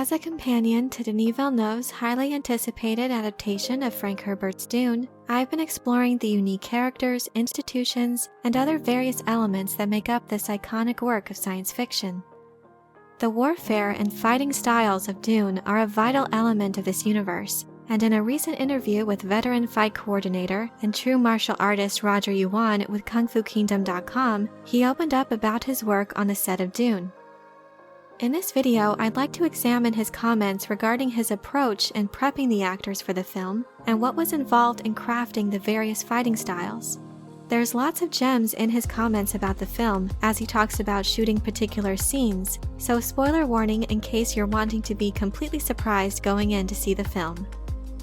As a companion to Denis Villeneuve's highly anticipated adaptation of Frank Herbert's Dune, I've been exploring the unique characters, institutions, and other various elements that make up this iconic work of science fiction. The warfare and fighting styles of Dune are a vital element of this universe, and in a recent interview with veteran fight coordinator and true martial artist Roger Yuan with KungFuKingdom.com, he opened up about his work on the set of Dune. In this video, I'd like to examine his comments regarding his approach in prepping the actors for the film and what was involved in crafting the various fighting styles. There's lots of gems in his comments about the film as he talks about shooting particular scenes, so spoiler warning in case you're wanting to be completely surprised going in to see the film.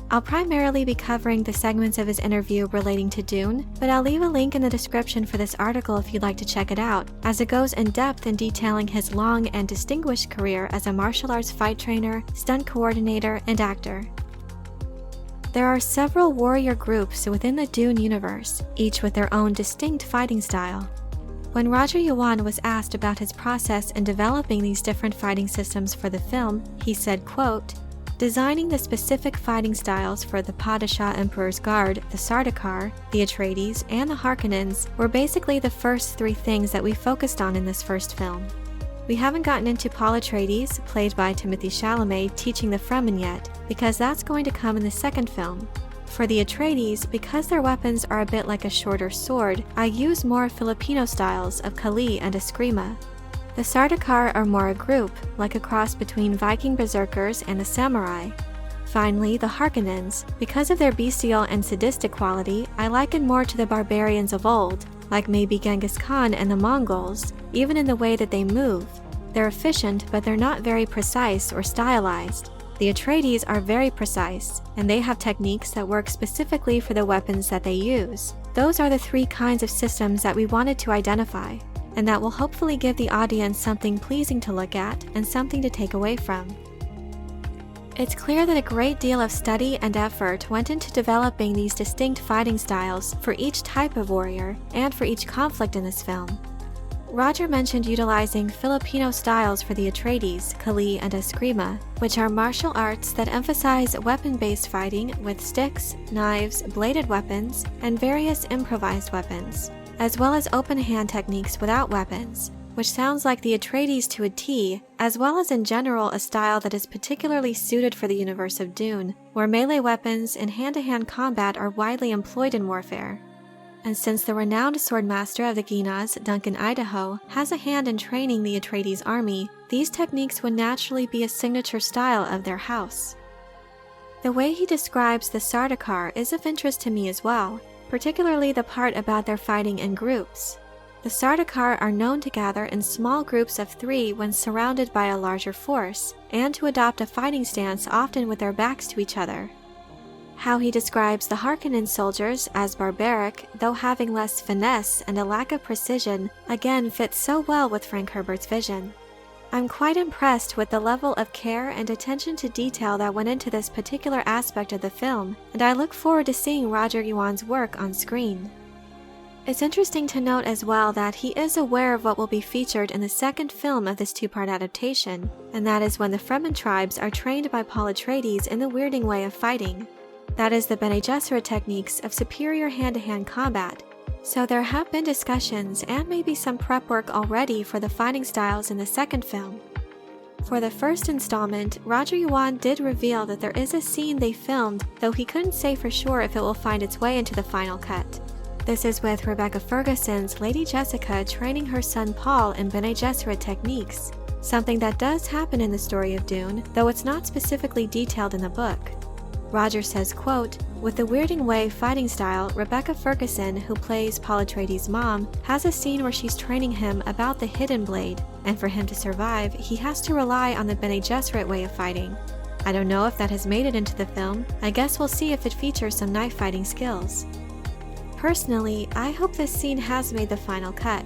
I'll primarily be covering the segments of his interview relating to Dune, but I'll leave a link in the description for this article if you'd like to check it out, as it goes in depth in detailing his long and distinguished career as a martial arts fight trainer, stunt coordinator, and actor. There are several warrior groups within the Dune universe, each with their own distinct fighting style. When Roger Yuan was asked about his process in developing these different fighting systems for the film, he said, quote, "Designing the specific fighting styles for the Padishah Emperor's Guard, the Sardaukar, the Atreides, and the Harkonnens were basically the first three things that we focused on in this first film. We haven't gotten into Paul Atreides, played by Timothée Chalamet, teaching the Fremen yet, because that's going to come in the second film. For the Atreides, because their weapons are a bit like a shorter sword, I use more Filipino styles of Kali and Eskrima. The Sardaukar are more a group, like a cross between Viking berserkers and the samurai. Finally, the Harkonnens, because of their bestial and sadistic quality, I liken more to the barbarians of old, like maybe Genghis Khan and the Mongols, even in the way that they move. They're efficient, but they're not very precise or stylized. The Atreides are very precise, and they have techniques that work specifically for the weapons that they use. Those are the three kinds of systems that we wanted to identify, and that will hopefully give the audience something pleasing to look at and something to take away from. It's clear that a great deal of study and effort went into developing these distinct fighting styles for each type of warrior and for each conflict in this film. Roger mentioned utilizing Filipino styles for the Atreides, Kali, and Eskrima, which are martial arts that emphasize weapon-based fighting with sticks, knives, bladed weapons, and various improvised weapons, as well as open hand techniques without weapons, which sounds like the Atreides to a T, as well as in general a style that is particularly suited for the universe of Dune, where melee weapons and hand-to-hand combat are widely employed in warfare. And since the renowned swordmaster of the Ginas, Duncan Idaho, has a hand in training the Atreides army, these techniques would naturally be a signature style of their house. The way he describes the Sardaukar is of interest to me as well, particularly the part about their fighting in groups. The Sardaukar are known to gather in small groups of 3 when surrounded by a larger force, and to adopt a fighting stance often with their backs to each other. How he describes the Harkonnen soldiers as barbaric, though having less finesse and a lack of precision, again fits so well with Frank Herbert's vision. I'm quite impressed with the level of care and attention to detail that went into this particular aspect of the film, and I look forward to seeing Roger Yuan's work on screen. It's interesting to note as well that he is aware of what will be featured in the second film of this 2-part adaptation, and that is when the Fremen tribes are trained by Paul Atreides in the weirding way of fighting. That is the Bene Gesserit techniques of superior hand-to-hand combat. So there have been discussions and maybe some prep work already for the fighting styles in the second film. For the first installment, Roger Yuan did reveal that there is a scene they filmed, though he couldn't say for sure if it will find its way into the final cut. This is with Rebecca Ferguson's Lady Jessica training her son Paul in Bene Gesserit techniques, something that does happen in the story of Dune, though it's not specifically detailed in the book. Roger says, quote, "With the weirding way fighting style, Rebecca Ferguson, who plays Paul Atreides' mom, has a scene where she's training him about the hidden blade, and for him to survive, he has to rely on the Bene Gesserit way of fighting. I don't know if that has made it into the film. I guess we'll see if it features some knife fighting skills." Personally, I hope this scene has made the final cut.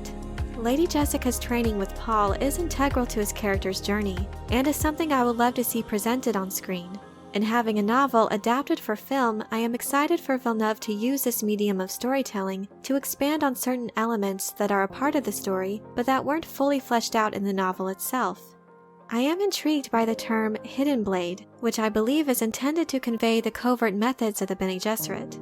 Lady Jessica's training with Paul is integral to his character's journey, and is something I would love to see presented on screen. In having a novel adapted for film, I am excited for Villeneuve to use this medium of storytelling to expand on certain elements that are a part of the story, but that weren't fully fleshed out in the novel itself. I am intrigued by the term hidden blade, which I believe is intended to convey the covert methods of the Bene Gesserit.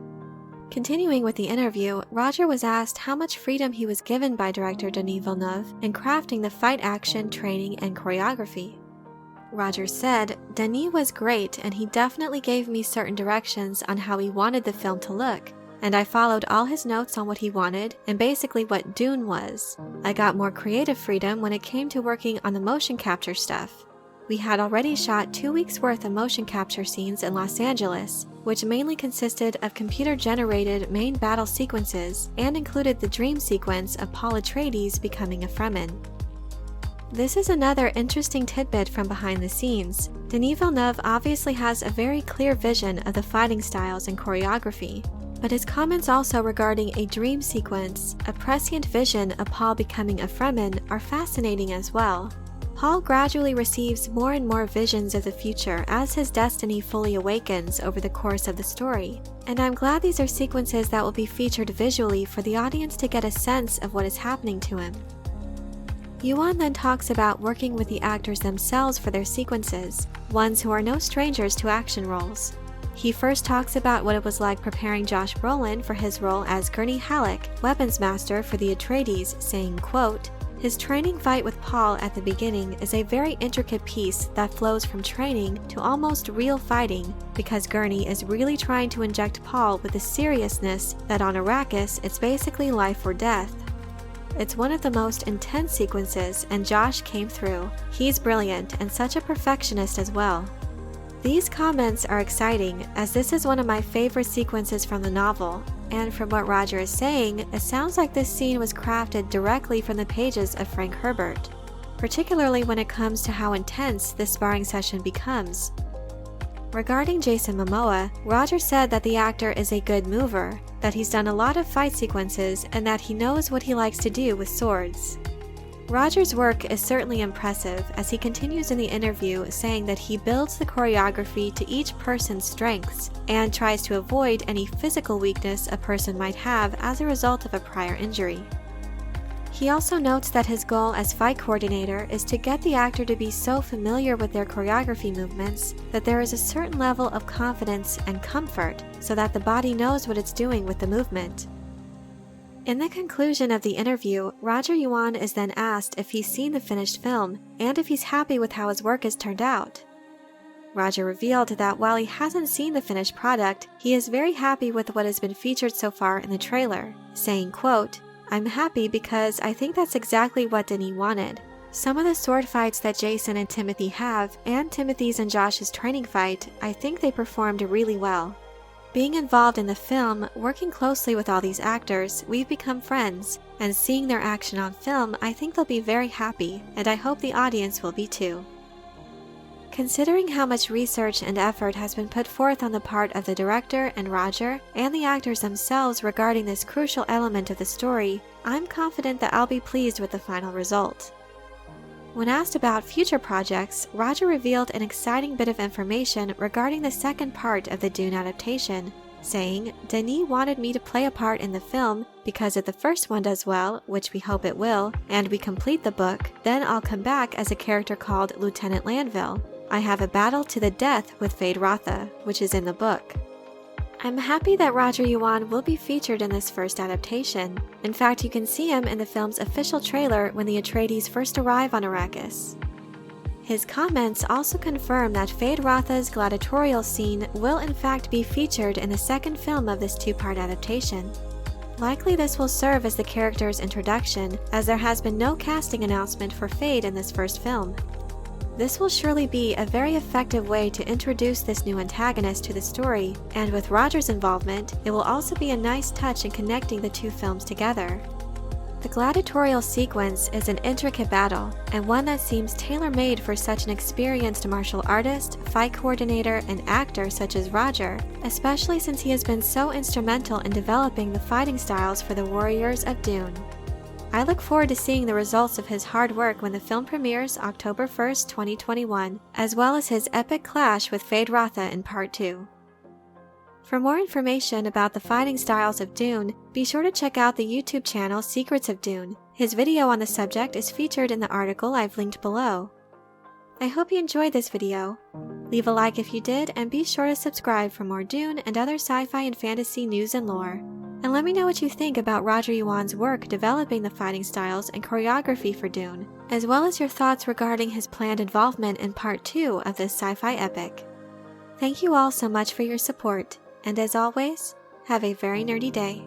Continuing with the interview, Roger was asked how much freedom he was given by director Denis Villeneuve in crafting the fight action, training, and choreography. Roger said, "Denis was great and he definitely gave me certain directions on how he wanted the film to look, and I followed all his notes on what he wanted and basically what Dune was. I got more creative freedom when it came to working on the motion capture stuff. We had already shot 2 weeks worth of motion capture scenes in Los Angeles, which mainly consisted of computer-generated main battle sequences and included the dream sequence of Paul Atreides becoming a Fremen." This is another interesting tidbit from behind the scenes. Denis Villeneuve obviously has a very clear vision of the fighting styles and choreography, but his comments also regarding a dream sequence, a prescient vision of Paul becoming a Fremen, are fascinating as well. Paul gradually receives more and more visions of the future as his destiny fully awakens over the course of the story, and I'm glad these are sequences that will be featured visually for the audience to get a sense of what is happening to him. Yuan then talks about working with the actors themselves for their sequences, ones who are no strangers to action roles. He first talks about what it was like preparing Josh Brolin for his role as Gurney Halleck, weapons master for the Atreides, saying, quote, "His training fight with Paul at the beginning is a very intricate piece that flows from training to almost real fighting, because Gurney is really trying to inject Paul with the seriousness that on Arrakis it's basically life or death. It's one of the most intense sequences, and Josh came through. He's brilliant and such a perfectionist as well." These comments are exciting, as this is one of my favorite sequences from the novel, and from what Roger is saying, it sounds like this scene was crafted directly from the pages of Frank Herbert, particularly when it comes to how intense this sparring session becomes. Regarding Jason Momoa, Roger said that the actor is a good mover, that he's done a lot of fight sequences, and that he knows what he likes to do with swords. Roger's work is certainly impressive, as he continues in the interview saying that he builds the choreography to each person's strengths and tries to avoid any physical weakness a person might have as a result of a prior injury. He also notes that his goal as fight coordinator is to get the actor to be so familiar with their choreography movements that there is a certain level of confidence and comfort so that the body knows what it's doing with the movement. In the conclusion of the interview, Roger Yuan is then asked if he's seen the finished film and if he's happy with how his work has turned out. Roger revealed that while he hasn't seen the finished product, he is very happy with what has been featured so far in the trailer, saying, quote, "I'm happy because I think that's exactly what Denis wanted. Some of the sword fights that Jason and Timothy have, and Timothy's and Josh's training fight, I think they performed really well. Being involved in the film, working closely with all these actors, we've become friends, and seeing their action on film, I think they'll be very happy, and I hope the audience will be too." Considering how much research and effort has been put forth on the part of the director and Roger and the actors themselves regarding this crucial element of the story, I'm confident that I'll be pleased with the final result. When asked about future projects, Roger revealed an exciting bit of information regarding the second part of the Dune adaptation, saying, "Denis wanted me to play a part in the film because if the first one does well, which we hope it will, and we complete the book, then I'll come back as a character called Lieutenant Landville. I have a battle to the death with Feyd-Rautha, which is in the book." I'm happy that Roger Yuan will be featured in this first adaptation. In fact, you can see him in the film's official trailer when the Atreides first arrive on Arrakis. His comments also confirm that Feyd-Rautha's gladiatorial scene will in fact be featured in the second film of this two-part adaptation. Likely this will serve as the character's introduction, as there has been no casting announcement for Feyd in this first film. This will surely be a very effective way to introduce this new antagonist to the story, and with Roger's involvement, it will also be a nice touch in connecting the two films together. The gladiatorial sequence is an intricate battle, and one that seems tailor-made for such an experienced martial artist, fight coordinator, and actor such as Roger, especially since he has been so instrumental in developing the fighting styles for the warriors of Dune. I look forward to seeing the results of his hard work when the film premieres October 1st, 2021, as well as his epic clash with Feyd-Rautha in Part 2. For more information about the fighting styles of Dune, be sure to check out the YouTube channel Secrets of Dune. His video on the subject is featured in the article I've linked below. I hope you enjoyed this video. Leave a like if you did, and be sure to subscribe for more Dune and other sci-fi and fantasy news and lore. And let me know what you think about Roger Yuan's work developing the fighting styles and choreography for Dune, as well as your thoughts regarding his planned involvement in Part 2 of this sci-fi epic. Thank you all so much for your support, and as always, have a very nerdy day.